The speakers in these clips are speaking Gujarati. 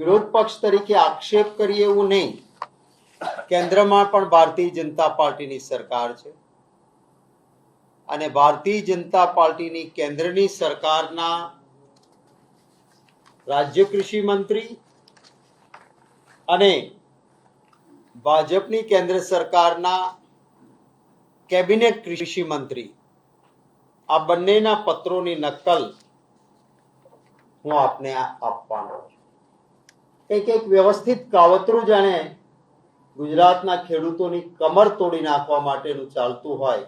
વિરોધ પક્ષ તરીકે આક્ષેપ કરીએ એવું નહીં. કેન્દ્રમાં પણ ભારતીય જનતા પાર્ટીની સરકાર છે અને ભારતીય જનતા પાર્ટીની કેન્દ્રની સરકારના રાજ્ય કૃષિ મંત્રી અને ભાજપની કેન્દ્ર સરકારના કેબિનેટ કૃષિ મંત્રી આ બંનેના પત્રોની નકલ હું આપને આપવાનો છું. એક વ્યવસ્થિત કાવતરું જાણે ગુજરાતના ખેડૂતોની કમર તોડી નાખવા માટેનું ચાલતું હોય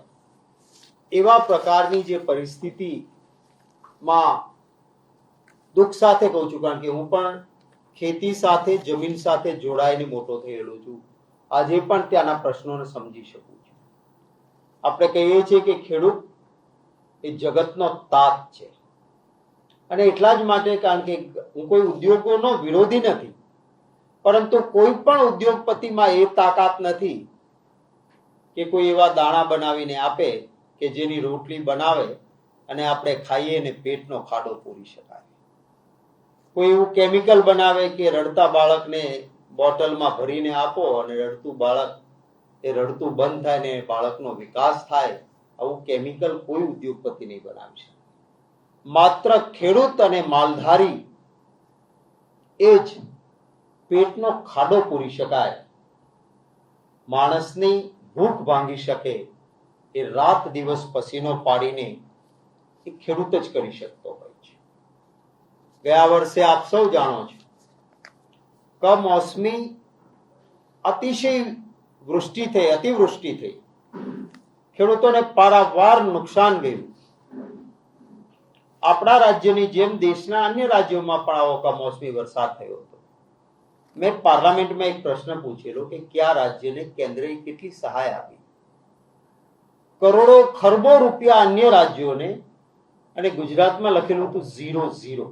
એવા પ્રકારની જે પરિસ્થિતિમાં દુઃખ સાથે કહું છું, કારણ કે હું પણ ખેતી સાથે જમીન સાથે જોડાઈને મોટો થયેલો છું. આજે પણ ત્યાંના પ્રશ્નોને સમજી શકું છું. આપણે કહીએ છીએ કે ખેડૂત એ જગતનો તાત છે અને એટલા જ માટે, કારણ કે હું કોઈ ઉદ્યોગોનો વિરોધી નથી, પરંતુ કોઈ પણ ઉદ્યોગપતિમાં એ તાકાત નથી કે કોઈ એવા દાણા બનાવીને આપે કે જેની રોટલી બનાવે અને આપણે ખાઈએ ને પેટનો ખાડો પૂરી શકાય. કોઈ એવું કેમિકલ બનાવે કે રડતા બાળકને બોટલમાં ભરીને આપો અને રડતું બાળક એ રડતું બંધ થાય ને બાળકનો વિકાસ થાય. આવું કેમિકલ કોઈ ઉદ્યોગપતિ નહીં બનાવી શકે. માત્ર ખેડૂત અને માલધારી એ જ પેટનો ખાડો પૂરી શકાય, માણસની ભૂખ ભાંગી શકે એ રાત દિવસ પસીનો પાડીને એ ખેડૂત જ કરી શકતો હોય છે. ગયા વર્ષે આપ સૌ જાણો છો, કમોસમી અતિશય વૃષ્ટિ થઈ, અતિવૃષ્ટિ થઈ, ખેડૂતોને પારાવાર નુકસાન ગયું. આપણા રાજ્યની જેમ દેશના અન્ય રાજ્યોમાં પણ આવો કમોસમી વરસાદ થયો હતો. મેં પાર્લામેન્ટમાં એક પ્રશ્ન પૂછેલો કે કયા રાજ્યને કેન્દ્રએ કેટલી સહાય આપી. કરોડો ખરબો રૂપિયા અન્ય રાજ્યોને અને ગુજરાતમાં લખેલું હતું 0-0.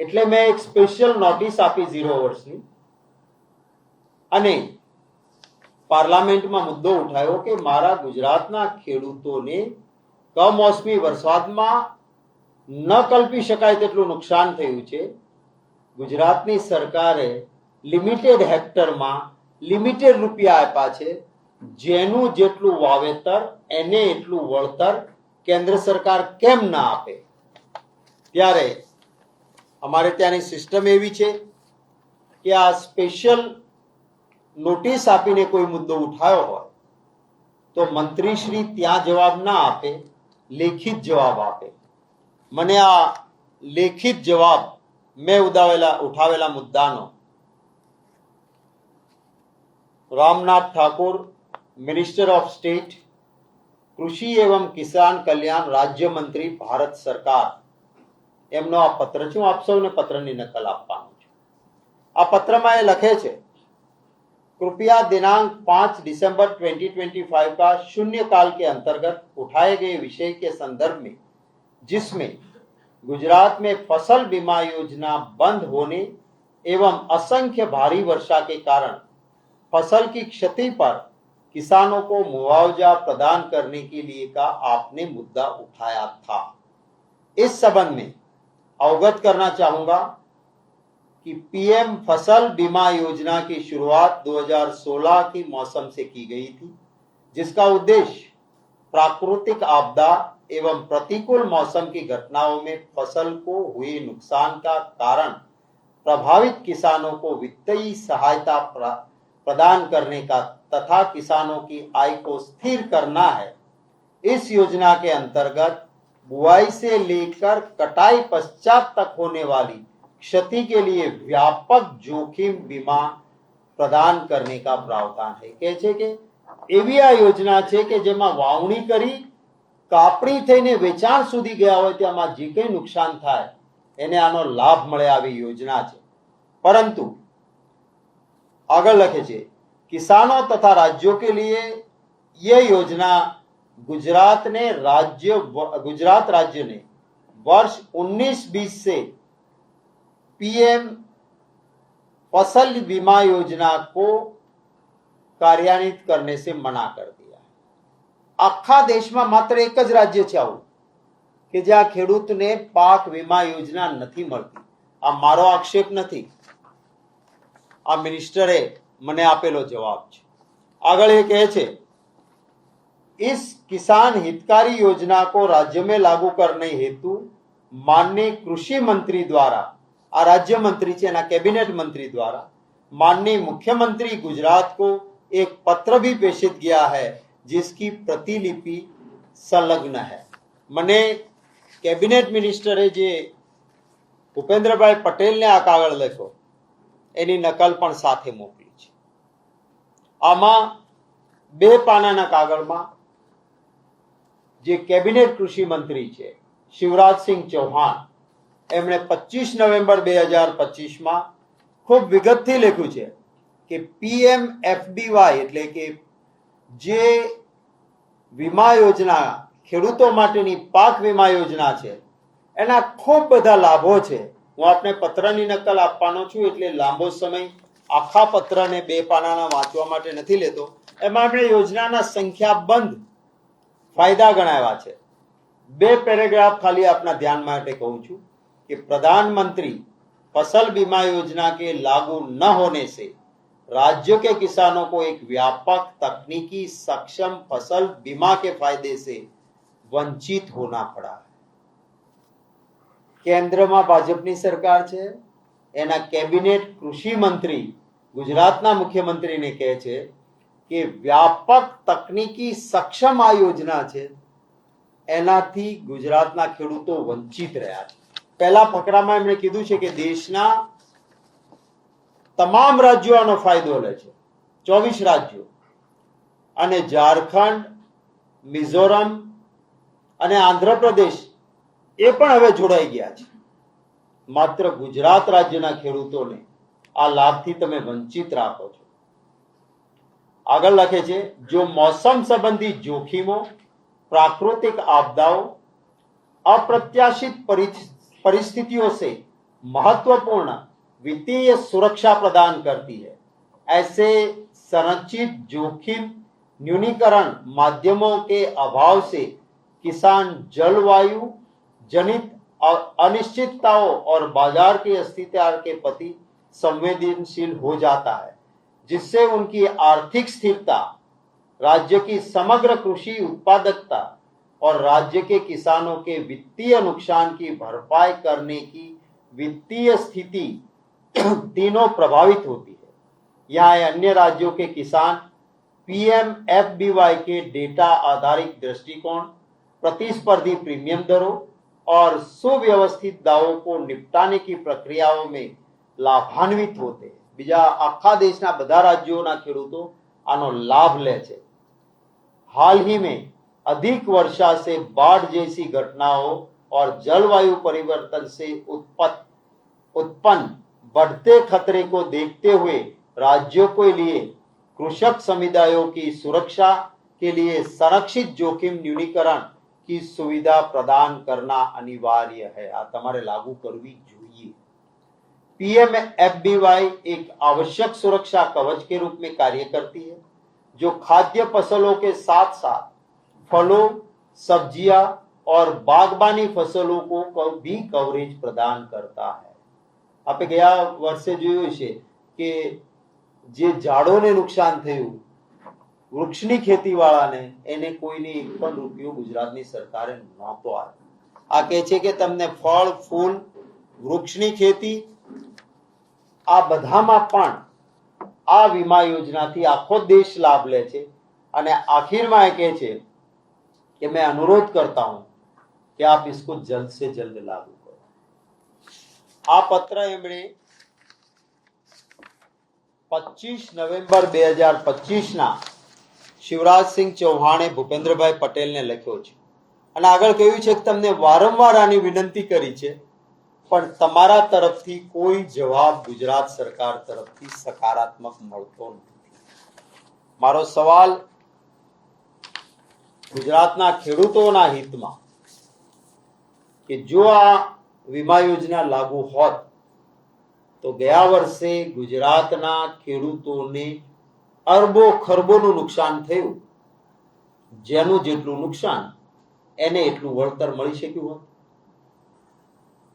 એટલે મેં એક સ્પેશિયલ નોટિસ આપી 0 વર્ષની અને પાર્લામેન્ટમાં મુદ્દો ઉઠાયો કે મારા ગુજરાતના ખેડૂતોને કમોસમી વરસાદમાં ન કલ્પી શકાય તેટલું નુકસાન થયું છે. ગુજરાતની સરકારે લિમિટેડ હેક્ટરમાં લિમિટેડ રૂપિયા આપ્યા છે. જેનું જેટલું વાવેતર એને એટલું વળતર કેન્દ્ર સરકાર કેમ ના આપે? ત્યારે અમારે ત્યાંની સિસ્ટમ એવી છે કે આ સ્પેશિયલ નોટિસ આપીને કોઈ મુદ્દો ઉઠાયો હોય તો મંત્રીશ્રી ત્યાં જવાબ ના આપે, લેખિત જવાબ આપે. મને આ લેખિત જવાબ મેં ઉઠાવેલા મુદ્દાનો Ramnath Thakur, minister of state કૃષિ એવં કિસાન કલ્યાણ રાજ્ય મંત્રી ભારત સરકાર, એમનો આ પત્ર છે. હું આપ સૌને પત્રની નકલ આપવાનું છું. આ પત્રમાં એ લખે છે, कृपया दिनांक 5 दिसंबर 2025 का शून्यकाल के अंतर्गत उठाए गए विषय के संदर्भ में, जिसमें गुजरात में फसल बीमा योजना बंद होने एवं असंख्य भारी वर्षा के कारण फसल की क्षति पर किसानों को मुआवजा प्रदान करने के लिए का आपने मुद्दा उठाया था. इस संबंध में अवगत करना चाहूंगा कि पीएम फसल बीमा योजना की शुरुआत 2016 की मौसम से की गई थी, जिसका उद्देश्य प्राकृतिक आपदा एवं प्रतिकूल मौसम की घटनाओं में फसल को हुए नुकसान का कारण प्रभावित किसानों को वित्तीय सहायता प्रदान करने का तथा किसानों की आय को स्थिर करना है. इस योजना के अंतर्गत बुआई से लेकर कटाई पश्चात तक होने वाली क्षति के लिए व्यापक जोखिम बीमा प्रदान करने का प्रावधान है. કહે છે કે એવી આ યોજના છે કે જેમાં વાવણી કરી કાપણી થઈને વેચાણ સુધી ગયા હોય ત્યાંમાં જે કંઈ નુકસાન થાય એને આનો લાભ મળે આવી યોજના છે. પરંતુ આગળ લખે છે, किसानों तथा राज्यों के लिए यह योजना गुजरात राज्य ने वर्ष 19-20 से पीएम फसल बीमा योजना को कार्यान्वित करने से मना कर दिया. આખા દેશમાં માત્ર એક જ રાજ્ય છે આવું કે જ્યાં ખેડૂતને પાક વીમા યોજના નથી મળતી. આ મારો આક્ષેપ નથી, આ મિનિસ્ટરે મને આપેલો જવાબ છે. આગળ એ કહે છે, इस किसान हितकारी योजना को राज्य में लागू करने हेतु माननीय कृषि मंत्री द्वारा, आ राज्य मंत्री છે એના कैबिनेट मंत्री द्वारा माननीय मुख्यमंत्री गुजरात को एक पत्र भी प्रेषित किया है जिसकी प्रतिलिपि संलग्न है. મને કેબિનેટ મિનિસ્ટરે જે ભૂપેન્દ્રભાઈ પટેલને આ કાગળ લખ્યો એની નકલ પણ સાથે મોકલી છે. આમાં 2 પાનાના કાગળમાં જે કેબિનેટ કૃષિ મંત્રી છે શિવરાજસિંહ ચૌહાણ, એમણે 25 નવેમ્બર 2025માં ખૂબ વિગતથી લખ્યું છે કે PMFBY એટલે કે જે વીમા યોજના ખેડૂતો માટેની પાક વીમા યોજના છે એના ખૂબ બધા લાભો છે. હું આપને પત્રની નકલ આપવાનો છું એટલે લાંબો સમય આખા પત્રને 2 પાનાના વાંચવા માટે નથી લેતો. એમાં આપણે યોજનાના સંખ્યાબંધ फायदा गणाया है. 2 पैराग्राफ खाली अपना ध्यान માટે कहूं છું कि प्रधानमंत्री फसल बीमा योजना के लागू न होने से राज्य के किसानों को एक व्यापक तकनीकी सक्षम फसल बीमा के फायदे से वंचित होना पड़ा है. केंद्रमा भाजपनी सरकार છે, એના કેબિનેટ કૃષિ મંત્રી ગુજરાતના મુખ્યમંત્રીને કહે છે કે વ્યાપક તકનીકી સક્ષમ આ યોજના છે એનાથી ગુજરાતના ખેડૂતો વંચિત રહ્યા છે. પહેલા ફકરામાં એમણે કીધું છે કે દેશના તમામ રાજ્યો આનો ફાયદો લે છે, 24 રાજ્યો, અને ઝારખંડ, મિઝોરમ અને આંધ્રપ્રદેશ એ પણ હવે જોડાઈ ગયા છે. માત્ર ગુજરાત રાજ્યના ખેડૂતોને આ લાભથી તમે વંચિત રાખો છો. આગળ લખે છે, जो मौसम संबंधी जोखिमों, प्राकृतिक आपदाओं, अप्रत्याशित परिस्थितियों से महत्वपूर्ण वित्तीय सुरक्षा प्रदान करती है, ऐसे संरचित जोखिम न्यूनीकरण माध्यमों के अभाव से किसान जलवायु जनित अनिश्चितताओं और बाजार की अस्थिरता के प्रति संवेदनशील हो जाता है, जिससे उनकी आर्थिक स्थिरता, राज्य की समग्र कृषि उत्पादकता और राज्य के किसानों के वित्तीय नुकसान की भरपाई करने की वित्तीय स्थिति तीनों प्रभावित होती है. यहाँ अन्य राज्यों के किसान PMFBY के डेटा आधारित दृष्टिकोण, प्रतिस्पर्धी प्रीमियम दरों और सुव्यवस्थित दावों को निपटाने की प्रक्रियाओं में लाभान्वित होते हैं. બીજા આખા દેશના બધા રાજ્યોના ખેડૂતો આનો લાભ લે છે. हाल ही में अधिक वर्षा से बाढ़ जैसी घटनाओं और जलवायु परिवर्तन से उत्पन्न बढ़ते खतरे को देखते हुए राज्यों के लिए कृषक समुदायों की सुरक्षा के लिए संरक्षित जोखिम न्यूनीकरण की सुविधा प्रदान करना अनिवार्य है. આ તમારે लागू करवी જોઈએ. PMFBY एक आवश्यक सुरक्षा कवच के रूप में कार्य करती है, जो खाद्य फसलों के साथ साथ फलों, सब्जियां और बागबानी फसलों को भी कवरेज प्रदान करता है. આપણે ગયા વર્ષે જોયું છે કે જે ઝાડોને નુકસાન થયું, વૃક્ષની ખેતીવાળાને એને કોઈની 1 પણ રૂપિયો ગુજરાતની સરકારે નહોતો આપ્યો. આ કહે છે કે તમને ફળ, ફૂલ, વૃક્ષની ખેતી આ બધામાં પણ આ વીમા યોજનાથી આખો દેશ લાભ લે છે. અને આખિરમાં એ કહે છે કે मैं अनुरोध करता हूं कि आप इसको जल्द से जल्द लागू करो. આ પત્ર એમણે 25 નવેમ્બર 2025ના શિવરાજસિંહ ચૌહાણે ભૂપેન્દ્રભાઈ પટેલને લખ્યો છે. અને આગળ કહ્યું છે કે તમને વારંવાર આની વિનંતી કરી છે, પણ તમારા તરફથી કોઈ જવાબ ગુજરાત સરકાર તરફથી સકારાત્મક મળતો નથી. મારો સવાલ ગુજરાતના ખેડૂતોના હિતમાં કે જો આ વીમા યોજના લાગુ હોત તો ગયા વર્ષે ગુજરાતના ખેડૂતોને અરબો ખરબોનું નુકસાન થયું, જેનું જેટલું નુકસાન એને એટલું વળતર મળી શક્યું હોત.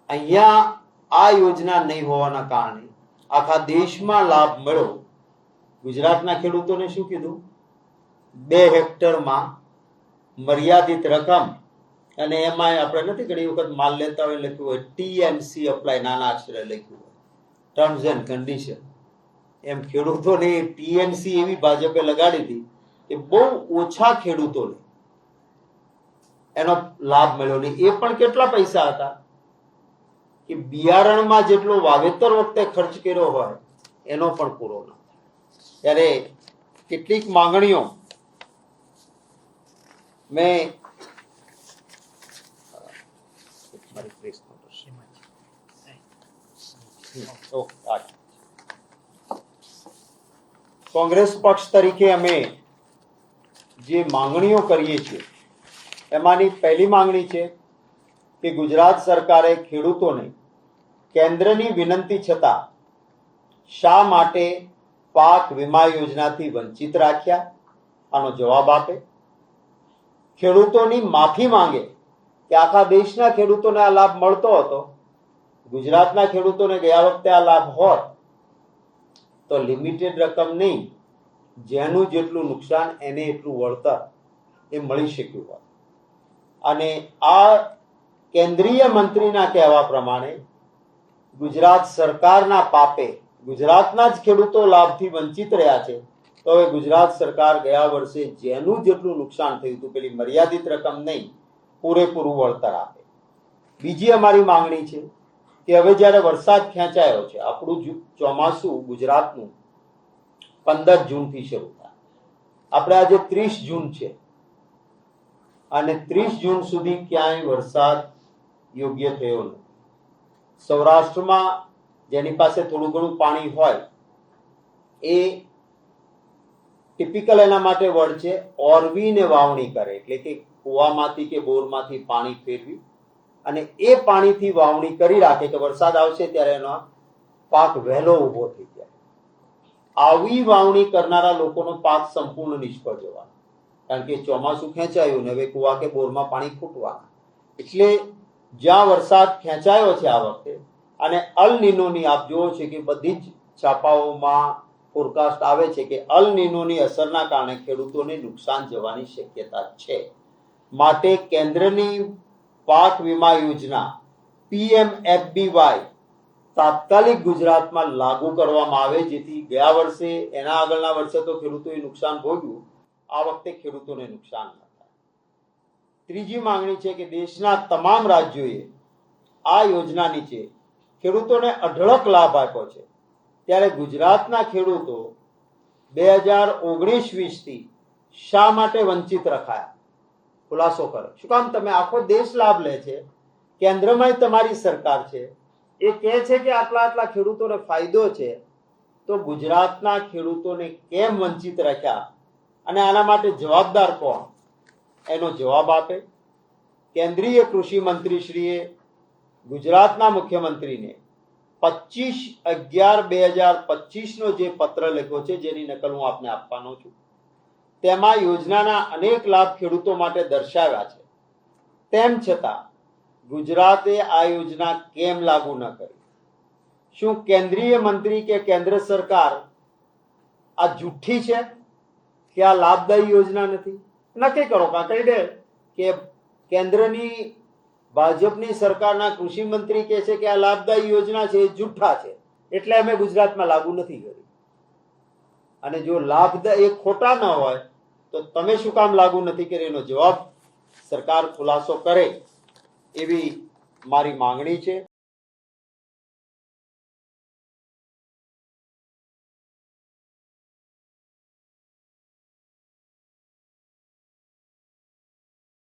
અહીંયા આ યોજના નહીં હોવાના કારણે આખા દેશમાં લાભ મળ્યો. ગુજરાતના ખેડૂતોને શું કીધું? 2 હેક્ટરમાં મર્યાદિત રકમ, અને એમાં આપણે નથી ઘણી વખત માલ લેતા હોય લખ્યું હોય TNC અપ્લાય, નાના અક્ષરે લખ્યું હોય ટર્મ્સ એન્ડ કન્ડિશન. એમ ખેડૂતોને TNC એવી ભાજપે લગાડી હતી કે બહુ ઓછા ખેડૂતોને એનો લાભ મળ્યો. ને એ પણ કેટલા પૈસા હતા કે બિયારણમાં જેટલો વાવેતર વખતે ખર્ચ કર્યો હોય એનો પણ પૂરો ન થાય. ત્યારે કેટલીક માંગણીઓ મેં કોંગ્રેસ પક્ષ તરીકે અમે જે માંગણીઓ કરીએ છીએ એમાંની પહેલી માંગણી છે કે ગુજરાત સરકારે ખેડૂતોને કેન્દ્રની વિનંતી છતાં શા માટે પાક વીમા યોજનાથી વંચિત રાખ્યા? આનો જવાબ આપે. ખેડૂતોની માફી માંગે કે આખા દેશના ખેડૂતોને આ લાભ મળતો હતો, ગુજરાતના ખેડૂતોને ગયા વખતે આ લાભ હોત તો લિમિટેડ રકમ નહીં, જેનું જેટલું નુકસાન એને એટલું વળતર એ મળી શક્યું હોત. અને આ કેન્દ્રીય મંત્રીના કહેવા પ્રમાણે ગુજરાત સરકારના પાપે ગુજરાતના જ ખેડૂતો લાભથી વંચિત રહ્યા છે. તો હવે ગુજરાત સરકાર ગયા વર્ષે જેનું જેટલું નુકસાન થયું હતું પેલી મર્યાદિત રકમ નહીં, પૂરેપૂરું વળતર આપે. બીજી અમારી માંગણી છે કે હવે જ્યારે વરસાદ ખેંચાયો છે, આપણું ચોમાસું ગુજરાતનું 15 જૂનથી શરૂ થાય. આપણે આજે 30 જૂન છે અને 30 જૂન સુધી ક્યાંય વરસાદ યોગ્ય થયો નથી. સૌરાષ્ટ્રમાં જેની પાસે થોડું ઘણું પાણી હોય એ ટિપિકલ એના માટે વર્ડ છે ઓરવીને વાવણી કરે, એટલે કે કુવામાંથી કે બોરમાંથી પાણી ફેરવી અને એ પાણીથી વાવણી કરી રાખે કે વરસાદ આવશે ત્યારે એનો પાક વહેલો ઊભો થઈ જાય. આવી વાવણી કરનારા લોકોનો પાક સંપૂર્ણ નિષ્ફળ જવાનો, કારણ કે ચોમાસું ખેંચાયું ને હવે કુવા કે બોરમાં પાણી ખૂટવાના. એટલે જ્યાં વરસાદ ખેંચાયો છે આ વખતે, અને અલ નીનોની આપ જુઓ છે કે બધી જ છાપાઓમાં ફોરકાસ્ટ આવે છે કે અલ નીનોની અસરના કારણે ખેડૂતોને નુકસાન જવાની શક્યતા છે. માટે કેન્દ્રની પાક વીમા યોજના PMFBY તાત્કાલિક ગુજરાતમાં લાગુ કરવામાં આવે, જેથી ગયા વર્ષે એના આગળના વર્ષે તો ખેડૂતોએ નુકસાન ભોગ્યું, આ વખતે ખેડૂતોને નુકસાન ન થાય. ત્રીજી માંગણી છે કે દેશના તમામ રાજ્યોએ આ યોજના નીચે ખેડૂતોને અઢળક લાભ આપ્યો છે, ત્યારે ગુજરાતના ખેડૂતો 2019-20 થી શા માટે વંચિત રખાયા? ખુલાસો કરો. શું કામ? તમે આખો દેશ લાભ લે છે, કેન્દ્રમાં તમારી સરકાર છે, એ કહે છે કે આટલા આટલા ખેડૂતોને ફાયદો છે, તો ગુજરાતના ખેડૂતોને કેમ વંચિત રાખ્યા અને આના માટે જવાબદાર કોણ? એનો જવાબ આપે. કેન્દ્રીય કૃષિ મંત્રીશ્રીએ ગુજરાતના મુખ્યમંત્રીને 25/11/2025 નો જે પત્ર લખ્યો છે, જેની નકલ હું આપને આપવાનો છું, તેમાં યોજનાના અનેક લાભ ખેડૂતો માટે દર્શાવ્યા છે. તેમ છતાં ગુજરાતે આ યોજના કેમ લાગુ ન કરી? શું કેન્દ્રીય મંત્રી કે કેન્દ્ર સરકાર આ જુઠ્ઠી છે કે આ લાભદાયી યોજના નથી? નક્કી કરો, કાં કહી દે કે કેન્દ્રની ભાજપની સરકારના કૃષિ મંત્રી કહે છે કે આ લાભદાયી યોજના છે, એ જુઠ્ઠા છે, એટલે અમે ગુજરાતમાં લાગુ નથી કરી. અને જો લાભદાયી ખોટા ન હોય તો તમે શું કામ લાગુ નથી કરી? એનો જવાબ સરકાર ખુલાસો કરે એવી મારી માંગણી છે.